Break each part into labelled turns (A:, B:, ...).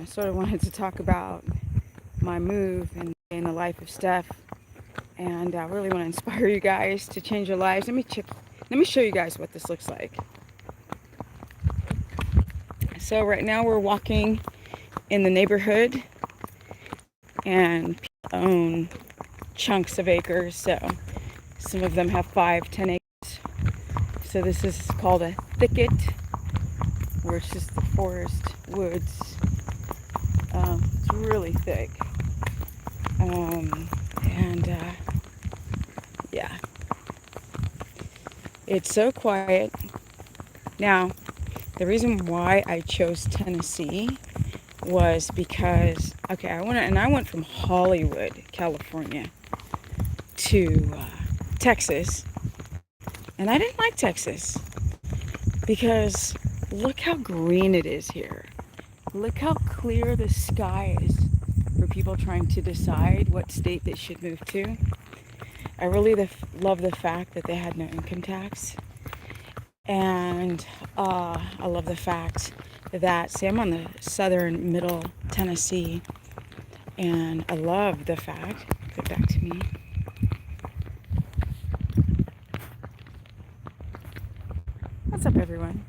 A: sort of wanted to talk about my move and in the life of Steph, and I really want to inspire you guys to change your lives. Let me show you guys what this looks like. So right now we're walking in the neighborhood, and people own chunks of acres. So some of them have 5, 10 acres. So this is called a thicket, where it's just the forest, woods. It's really thick. And yeah, it's so quiet. Now, the reason why I chose Tennessee was because, okay, I went from Hollywood, California, to Texas, and I didn't like Texas because look how green it is here. Look how clear the sky is for people trying to decide what state they should move to. I really love the fact that they had no income tax. And I love the fact that, see, I'm on the southern middle Tennessee, and I love the fact, put it back to me. What's up, everyone?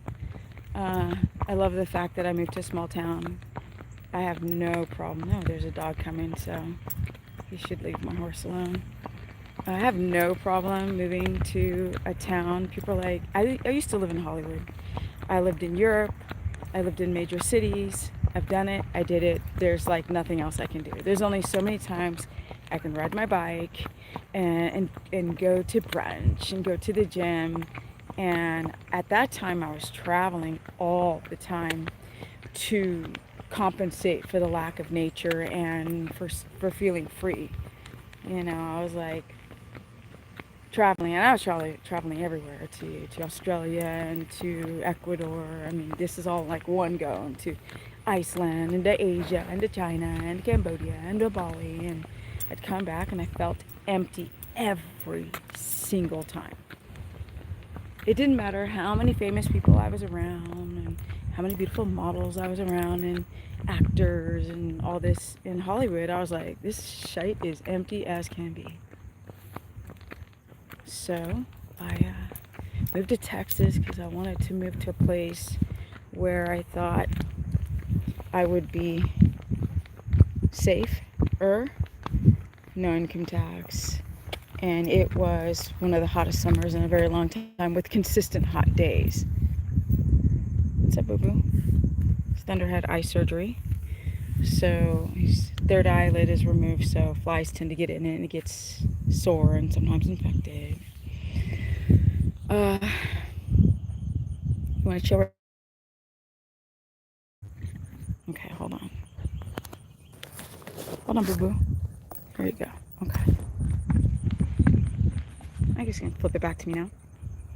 A: I love the fact that I moved to a small town. I have no problem. No, there's a dog coming, so he should leave my horse alone. I have no problem moving to a town. People are like, I used to live in Hollywood. I lived in Europe. I lived in major cities. I've done it. I did it. There's like nothing else I can do. There's only so many times I can ride my bike and go to brunch and go to the gym. And at that time, I was traveling all the time to compensate for the lack of nature and for feeling free. You know, I was like traveling, and I was traveling everywhere, to Australia and to Ecuador. I mean, this is all like one go, and to Iceland and to Asia and to China and Cambodia and to Bali. And I'd come back and I felt empty every single time. It didn't matter how many famous people I was around and how many beautiful models I was around and actors and all this in Hollywood. I was like, this shite is empty as can be. So I moved to Texas because I wanted to move to a place where I thought I would be safe, no income tax, and it was one of the hottest summers in a very long time with consistent hot days. What's up, boo-boo? His Thunder had eye surgery, so his third eyelid is removed, so flies tend to get in it and it gets sore and sometimes infected. You want to chill? Okay, hold on. Hold on, boo-boo. Here you go. Okay. I guess you can flip it back to me now,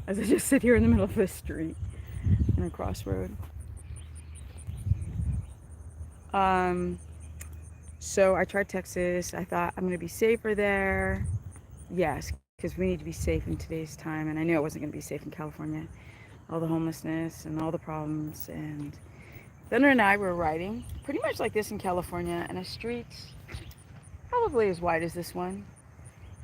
A: as I just sit here in the middle of the street in a crossroad. So I tried Texas. I thought I'm going to be safer there. Yes, because we need to be safe in today's time, and I knew I wasn't going to be safe in California. All the homelessness and all the problems. And Thunder and I were riding pretty much like this in California, in a street probably as wide as this one.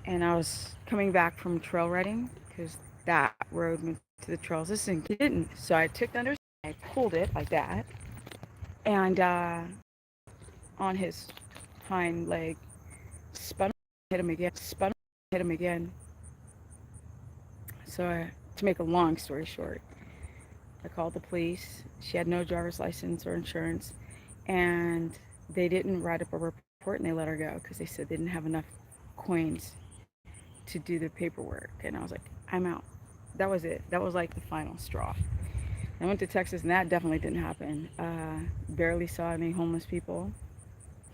A: And I was coming back from trail riding because that road went to the trails. This thing didn't. So I took Thunder's, I pulled it like that, and on his hind leg, spun, hit him again. So to make a long story short, I called the police. She had no driver's license or insurance, and they didn't write up a report, and they let her go because they said they didn't have enough coins to do the paperwork. And I was like, I'm out. That was it. That was like the final straw. I went to Texas, and that definitely didn't happen. Barely saw any homeless people.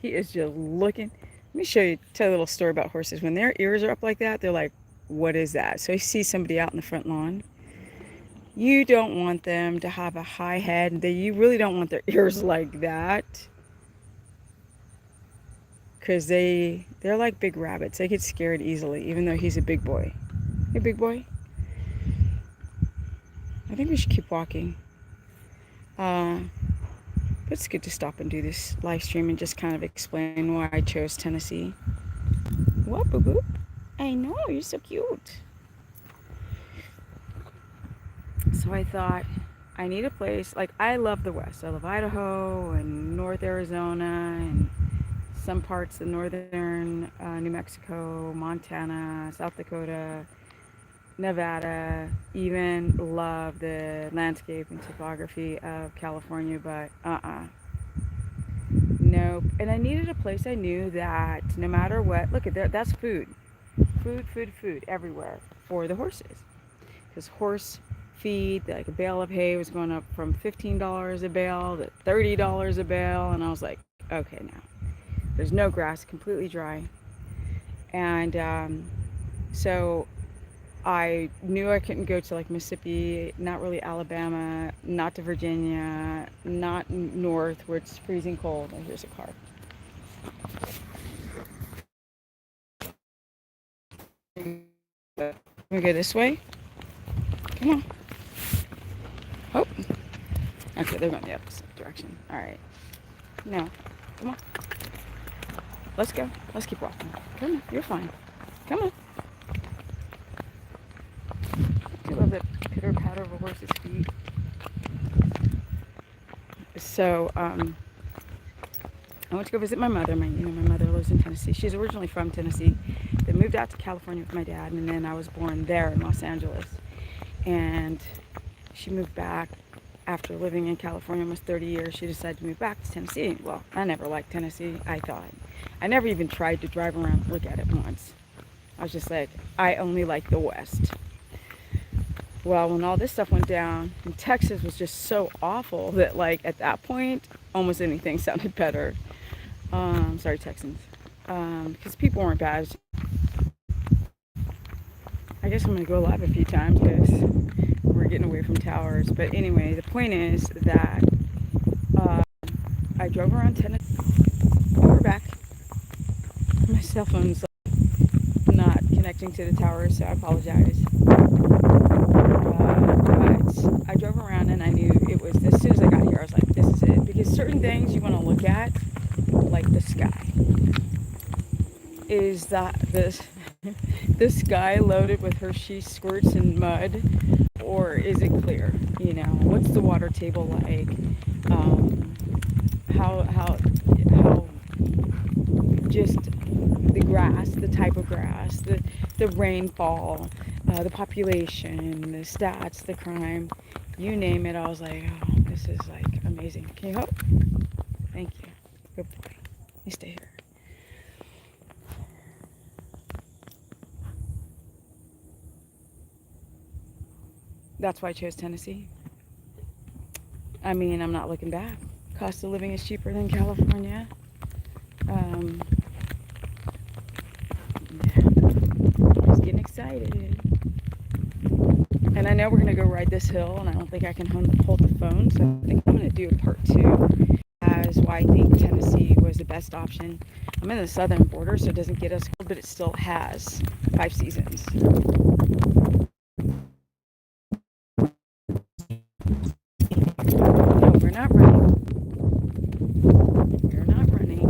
A: He is just looking. Let me tell you a little story about horses. When their ears are up like that, they're like, what is that? So you see somebody out in the front lawn. You don't want them to have a high head. You really don't want their ears like that, because they're like big rabbits. They get scared easily, even though he's a big boy. Hey, big boy. I think we should keep walking. But it's good to stop and do this live stream and just kind of explain why I chose Tennessee. What, boo boo? I know, you're so cute. So I thought, I need a place, like, I love the West. I love Idaho and North Arizona and some parts of northern New Mexico, Montana, South Dakota, Nevada. Even love the landscape and topography of California, but nope. And I needed a place I knew that no matter what, look at that, that's food. Food everywhere for the horses. Because horse feed, like a bale of hay was going up from $15 a bale to $30 a bale. And I was like, okay, now there's no grass, completely dry. And so I knew I couldn't go to like Mississippi, not really Alabama, not to Virginia, not north where it's freezing cold. Oh, here's a car. We go this way. Come on. Oh. Okay, they're going the opposite direction. All right. No. Come on. Let's go. Let's keep walking. Come on. You're fine. Come on. I love the pitter patter of a horse's feet. So, I went to go visit my mother. My mother lives in Tennessee. She's originally from Tennessee. They moved out to California with my dad, and then I was born there in Los Angeles. And she moved back after living in California almost 30 years. She decided to move back to Tennessee. Well, I never liked Tennessee, I thought. I never even tried to drive around and look at it once. I was just like, I only like the West. Well, when all this stuff went down, and Texas was just so awful that, like, at that point, almost anything sounded better. Sorry, Texans. Because people weren't bad. I guess I'm going to go live a few times because we're getting away from towers. But anyway, the point is that I drove around Tennessee. Oh, we're back. My cell phone's not connecting to the towers, so I apologize. But I drove around and I knew it was, as soon as I got here, I was like, this is it. Because certain things you want to look at, like the sky. Is that the sky loaded with Hershey squirts and mud, or is it clear? You know, what's the water table like? How just the grass, the type of grass, the rainfall, the population, the stats, the crime, you name it. I was like, oh, this is like amazing. Can you help? Thank you. Good boy. You stay here. That's why I chose Tennessee. I mean, I'm not looking back. Cost of living is cheaper than California. Yeah. I was getting excited. And I know we're going to go ride this hill, and I don't think I can hold the phone, so I think I'm going to do a part 2 as why I think Tennessee was the best option. I'm in the southern border, so it doesn't get us cold, but it still has 5 seasons. No, we're not running. We're not running.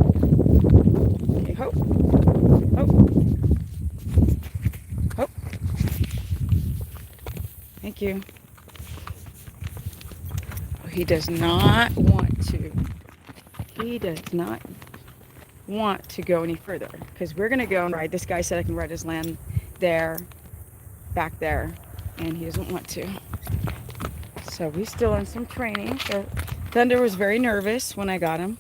A: Okay, hope. Hope. Hope. Thank you. Oh, he does not want to. He does not want to go any further because we're going to go and ride. This guy said I can ride his land there, back there, and he doesn't want to. So we're still in some training. So Thunder was very nervous when I got him.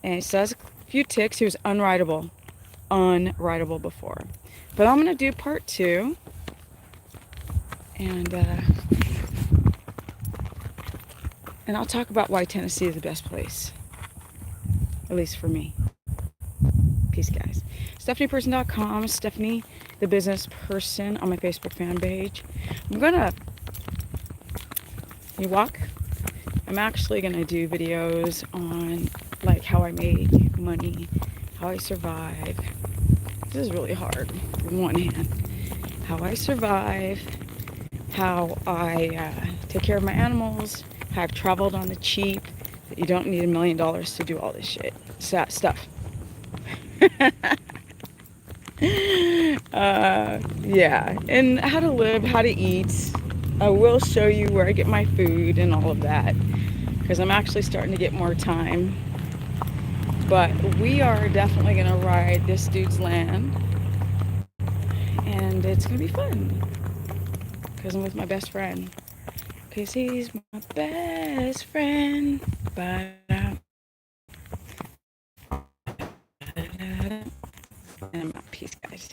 A: And he still has a few ticks. He was unrideable before. But I'm going to do part 2. And I'll talk about why Tennessee is the best place. At least for me. Peace, guys. StephaniePerson.com, Stephanie the Business Person on my Facebook fan page. You walk? I'm actually going to do videos on like how I made money, how I survive. This is really hard in one hand. How I survive, how I take care of my animals, how I've traveled on the cheap, You don't need $1 million to do all this shit. Stuff. Yeah, and how to live, how to eat. I will show you where I get my food and all of that, because I'm actually starting to get more time. But we are definitely going to ride this dude's land, and it's going to be fun, because I'm with my best friend, because he's my best friend. Ba-da, ba-da, and I'm out. Peace, guys.